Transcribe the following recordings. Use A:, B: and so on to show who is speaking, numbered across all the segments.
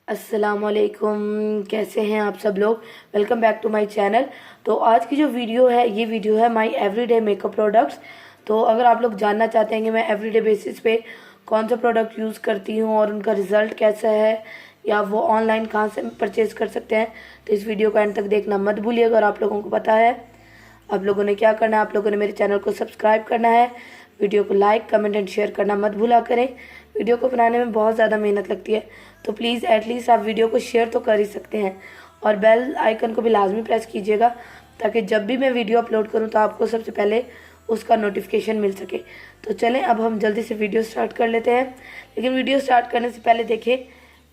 A: अस्सलामुअलैकुम। कैसे हैं आप सब लोग। Welcome back to my channel. तो आज की जो वीडियो है ये वीडियो है माय एवरीडे मेकअप प्रोडक्ट्स। तो अगर आप लोग जानना चाहते हैं कि मैं एवरीडे बेसिस पे कौन सा प्रोडक्ट यूज़ करती हूँ और उनका रिज़ल्ट कैसा है या वो ऑनलाइन कहाँ से परचेज़ कर सकते हैं, तो इस वीडियो का एंड तक देखना मत भूलिएगा। और आप लोगों को पता है आप लोगों ने क्या करना है, आप लोगों ने मेरे चैनल को सब्सक्राइब करना है, वीडियो को लाइक कमेंट एंड शेयर करना मत भूला करें। वीडियो को बनाने में बहुत ज़्यादा मेहनत लगती है, तो प्लीज़ एटलीस्ट आप वीडियो को शेयर तो कर ही सकते हैं और बेल आइकन को भी लाजमी प्रेस कीजिएगा ताकि जब भी मैं वीडियो अपलोड करूं तो आपको सबसे पहले उसका नोटिफिकेशन मिल सके। तो चलें अब हम जल्दी से वीडियो स्टार्ट कर लेते हैं। लेकिन वीडियो स्टार्ट करने से पहले देखें,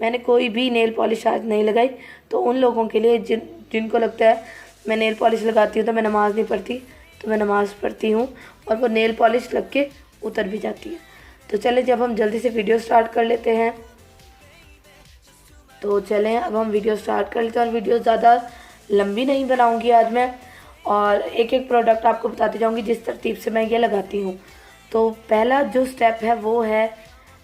A: मैंने कोई भी नेल पॉलिश आज नहीं लगाई। तो उन लोगों के लिए जिनको लगता है मैं नेल पॉलिश लगाती हूँ तो मैं नमाज़ नहीं पढ़ती, तो मैं नमाज़ पढ़ती हूँ और वो नेल पॉलिश लग के उतर भी जाती है। तो चलें जब हम जल्दी से वीडियो स्टार्ट कर लेते हैं। तो चलें अब हम वीडियो स्टार्ट कर लेते हैं और वीडियो ज़्यादा लंबी नहीं बनाऊंगी आज मैं, और एक एक प्रोडक्ट आपको बताती जाऊंगी जिस तरतीब से मैं ये लगाती हूँ। तो पहला जो स्टेप है वो है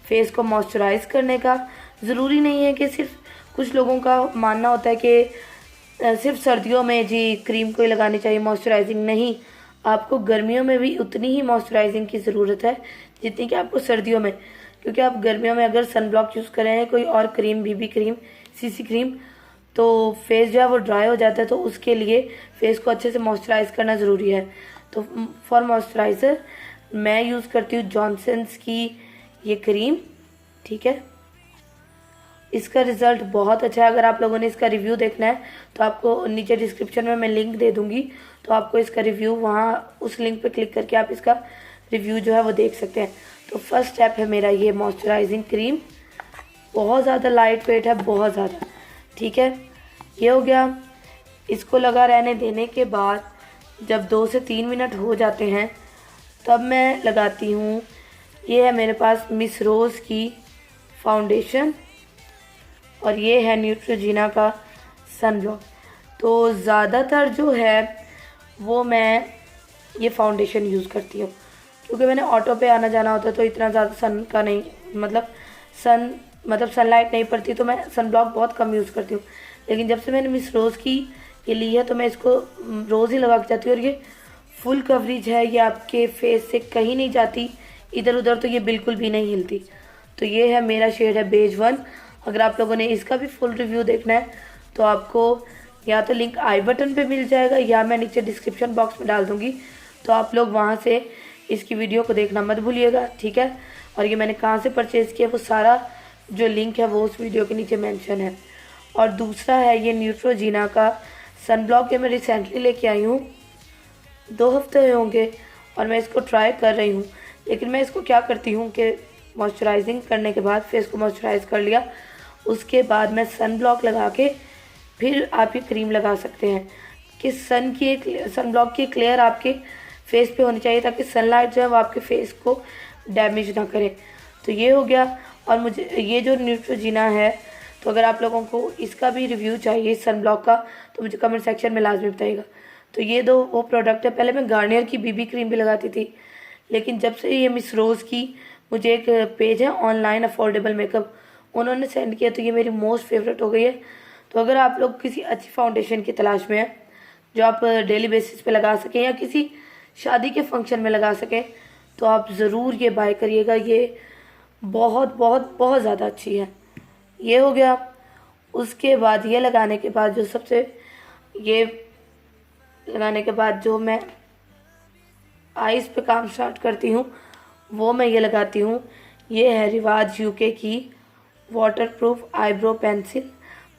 A: फेस को मॉइस्चराइज़ करने का। ज़रूरी नहीं है कि सिर्फ, कुछ लोगों का मानना होता है कि सिर्फ सर्दियों में जी क्रीम को ही लगानी चाहिए मॉइस्चराइजिंग। नहीं, आपको गर्मियों में भी उतनी ही मॉइस्चराइजिंग की ज़रूरत है जितनी कि आपको सर्दियों में, क्योंकि आप गर्मियों में अगर सन ब्लॉक यूज़ करें कोई और cream, BB cream, CC cream, तो फेस जो है वो ड्राई हो जाता है। तो उसके लिए फेस को अच्छे से मॉइस्चराइज करना ज़रूरी है। तो फॉर मॉइस्चराइज़र मैं यूज़ करती हूँ जॉनसन्स की ये क्रीम, ठीक है। इसका रिज़ल्ट बहुत अच्छा है। अगर आप लोगों ने इसका रिव्यू देखना है तो आपको नीचे डिस्क्रिप्शन में मैं लिंक दे दूँगी, तो आपको इसका रिव्यू वहाँ उस लिंक पे क्लिक करके आप इसका रिव्यू जो है वो देख सकते हैं। तो फर्स्ट स्टेप है मेरा ये मॉइस्चराइजिंग क्रीम। बहुत ज़्यादा लाइट वेट है, बहुत ज़्यादा, ठीक है। ये हो गया। इसको लगा रहने देने के बाद जब 2 से 3 मिनट हो जाते हैं तब मैं लगाती हूँ, ये है मेरे पास मिस रोज़ की फाउंडेशन और ये है न्यूट्रोजीना का सन ब्लॉक। तो ज़्यादातर जो है वो मैं ये फाउंडेशन यूज़ करती हूँ, क्योंकि मैंने ऑटो पे आना जाना होता है तो इतना ज़्यादा सन का नहीं, मतलब सनलाइट नहीं पड़ती, तो मैं सन ब्लॉक बहुत कम यूज़ करती हूँ। लेकिन जब से मैंने मिस रोज़ की ये ली है तो मैं इसको रोज़ ही लगा के जाती हूँ। और ये फुल कवरेज है, ये आपके फेस से कहीं नहीं जाती, इधर उधर तो ये बिल्कुल भी नहीं हिलती। तो ये है मेरा शेड है बेज 1। अगर आप लोगों ने इसका भी फुल रिव्यू देखना है तो आपको या तो लिंक आई बटन पे मिल जाएगा या मैं नीचे डिस्क्रिप्शन बॉक्स में डाल दूँगी, तो आप लोग वहाँ से इसकी वीडियो को देखना मत भूलिएगा, ठीक है। और ये मैंने कहाँ से परचेज़ किया वो सारा जो लिंक है वो उस वीडियो के नीचे मेंशन है। और दूसरा है ये न्यूट्रोजीना का सन ब्लॉक। ये मैं रिसेंटली लेके आई हूँ, 2 हफ्ते हुए होंगे और मैं इसको ट्राई कर रही हूँ। लेकिन मैं इसको क्या करती हूँ कि मॉइस्चराइजिंग करने के बाद फेस को मॉइस्चराइज कर लिया, उसके बाद मैं सन ब्लॉक लगा के फिर आप ये क्रीम लगा सकते हैं कि सन ब्लॉक की क्लेयर आपके फेस पे होनी चाहिए ताकि सनलाइट जो है वो आपके फेस को डैमेज ना करे। तो ये हो गया। और मुझे ये जो न्यूट्रोजीना है, तो अगर आप लोगों को इसका भी रिव्यू चाहिए सन ब्लॉक का तो मुझे कमेंट सेक्शन में लाजमी बताइएगा। तो ये 2 वो प्रोडक्ट है। पहले मैं गार्नियर की बीबी क्रीम भी लगाती थी, लेकिन जब से ये मिस रोज़ की, मुझे एक पेज है ऑनलाइन अफोर्डेबल मेकअप, उन्होंने सेंड किया तो ये मेरी मोस्ट फेवरेट हो गई है। तो अगर आप लोग किसी अच्छी फाउंडेशन की तलाश में हैं जो आप डेली बेसिस पे लगा सकें या किसी शादी के फंक्शन में लगा सकें तो आप ज़रूर ये बाय करिएगा। ये बहुत बहुत बहुत ज़्यादा अच्छी है। ये हो गया। उसके बाद ये लगाने के बाद ये लगाने के बाद जो मैं आईज़ पे काम स्टार्ट करती हूँ वो मैं ये लगाती हूँ। ये है रिवाज यूके की वाटरप्रूफ आईब्रो पेंसिल,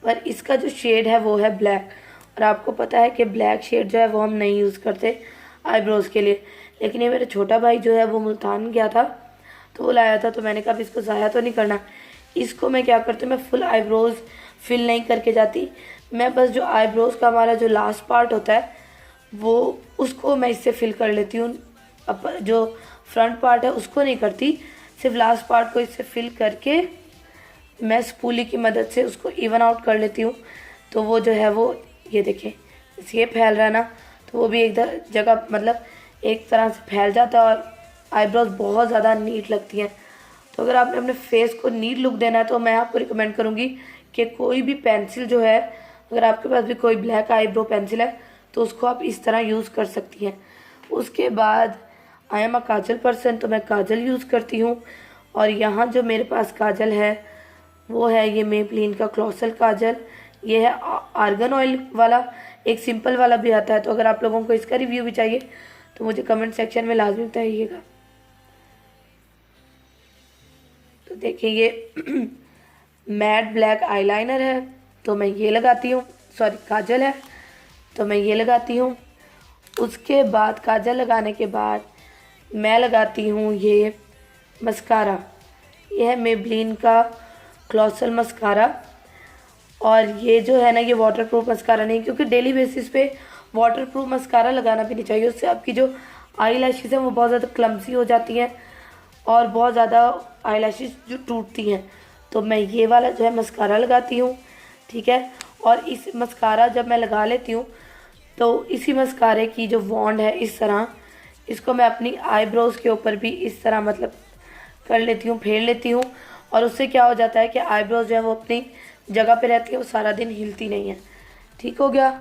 A: पर इसका जो शेड है वो है ब्लैक। और आपको पता है कि ब्लैक शेड जो है वो हम नहीं यूज़ करते आईब्रोज़ के लिए। लेकिन ये मेरा छोटा भाई जो है वो मुल्तान गया था तो वो लाया था, तो मैंने कहा इसको ज़ाया तो नहीं करना। इसको मैं क्या करती हूँ, मैं फुल आईब्रोज़ फिल नहीं करके जाती, मैं बस जो आईब्रोज़ का हमारा जो लास्ट पार्ट होता है वो उसको मैं इससे फिल कर लेती हूँ। अब जो फ्रंट पार्ट है उसको नहीं करती, सिर्फ लास्ट पार्ट को इससे फिल करके मैं स्पूली की मदद से उसको इवन आउट कर लेती हूँ। तो वो जो है वो ये देखें ये फैल रहा है ना, तो वो भी एक जगह मतलब एक तरह से फैल जाता है और आईब्रोज बहुत ज़्यादा नीट लगती हैं। तो अगर आपने अपने फेस को नीट लुक देना है तो मैं आपको रिकमेंड करूँगी कि कोई भी पेंसिल जो है, अगर आपके पास भी कोई ब्लैक आईब्रो पेंसिल है तो उसको आप इस तरह यूज़ कर सकती हैं। उसके बाद I am a Kajal person, तो मैं काजल यूज़ करती हूँ। और यहाँ जो मेरे पास काजल है वो है ये मेबलिन का क्लॉसल काजल। ये है आर्गन ऑयल वाला, एक सिंपल वाला भी आता है। तो अगर आप लोगों को इसका रिव्यू भी चाहिए तो मुझे कमेंट सेक्शन में लाजमी बताइएगा। तो देखिए ये मैट ब्लैक आईलाइनर है तो मैं ये लगाती हूँ, सॉरी काजल है तो मैं ये लगाती हूँ। उसके बाद काजल लगाने के बाद मैं लगाती हूँ ये मस्कारा। ये है मेबलिन का क्लॉसल मस्कारा। और ये जो है ना, ये वाटरप्रूफ मस्कारा नहीं, क्योंकि डेली बेसिस पे वाटरप्रूफ मस्कारा लगाना भी नहीं चाहिए। उससे आपकी जो आई लैशेज़ हैं वो बहुत ज़्यादा क्लम्सी हो जाती हैं और बहुत ज़्यादा आई लैशेज़ जो टूटती हैं। तो मैं ये वाला जो है मस्कारा लगाती हूँ, ठीक है। और इस मस्कारा जब मैं लगा लेती हूँ तो इसी मस्कारे की जो वॉन्ड है इस तरह, इसको मैं अपनी आईब्रोज़ के ऊपर भी इस तरह मतलब कर लेती हूँ, फेर लेती हूँ। और उससे क्या हो जाता है कि आईब्रोज जो है वो अपनी जगह पे रहती है, वो सारा दिन हिलती नहीं है। ठीक हो गया।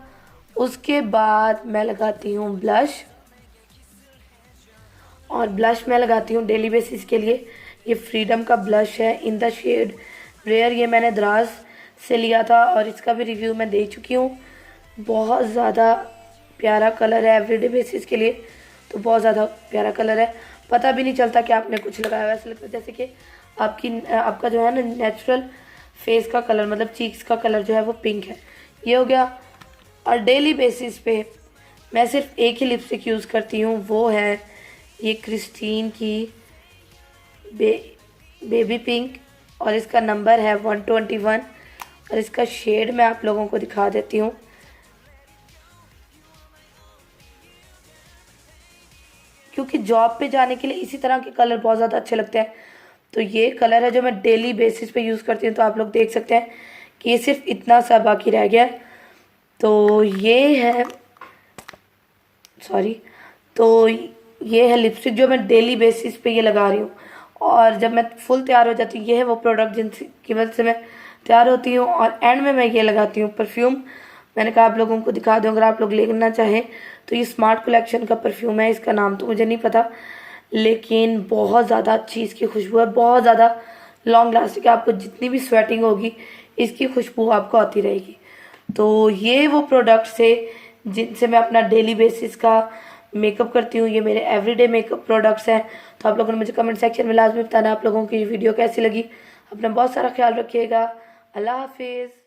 A: उसके बाद मैं लगाती हूँ ब्लश, और ब्लश मैं लगाती हूँ डेली बेसिस के लिए। ये फ्रीडम का ब्लश है इन द शेड रेयर। ये मैंने द्रास से लिया था और इसका भी रिव्यू मैं दे चुकी हूँ। बहुत ज़्यादा प्यारा कलर है एवरीडे बेसिस के लिए, तो बहुत ज़्यादा प्यारा कलर है। पता भी नहीं चलता कि आपने कुछ लगाया हुआ, ऐसा लगता है जैसे कि आपका जो है ना नेचुरल फेस का कलर, मतलब चीक्स का कलर जो है वो पिंक है। ये हो गया। और डेली बेसिस पे मैं सिर्फ एक ही लिपस्टिक यूज़ करती हूँ, वो है ये क्रिस्टीन की बेबी पिंक, और इसका नंबर है 121। और इसका शेड मैं आप लोगों को दिखा देती हूँ। क्योंकि जॉब पे जाने के लिए इसी तरह के कलर बहुत ज़्यादा अच्छे लगते हैं। तो ये कलर है जो मैं डेली बेसिस पे यूज़ करती हूँ। तो आप लोग देख सकते हैं कि ये सिर्फ इतना सा बाकी रह गया है। तो ये है, सॉरी, तो ये है लिपस्टिक जो मैं डेली बेसिस पे ये लगा रही हूँ। और जब मैं फुल तैयार हो जाती हूँ, ये है वो प्रोडक्ट जिनकी वजह से मैं तैयार होती हूँ। और एंड में मैं ये लगाती हूँ परफ्यूम। मैंने कहा आप लोगों को दिखा दूँ, अगर आप लोग लेना चाहें तो ये स्मार्ट कलेक्शन का परफ्यूम है। इसका नाम तो मुझे नहीं पता, लेकिन बहुत ज़्यादा अच्छी इसकी खुशबू है, बहुत ज़्यादा लॉन्ग लास्टिंग है। आपको जितनी भी स्वेटिंग होगी इसकी खुशबू आपको आती रहेगी। तो ये वो प्रोडक्ट्स है जिनसे मैं अपना डेली बेसिस का मेकअप करती हूँ। ये मेरे एवरीडे मेकअप प्रोडक्ट्स हैं। तो आप लोगों ने मुझे कमेंट सेक्शन में लाजमी बताना आप लोगों की वीडियो कैसी लगी। अपना बहुत सारा ख्याल रखिएगा। अल्लाह हाफिज़।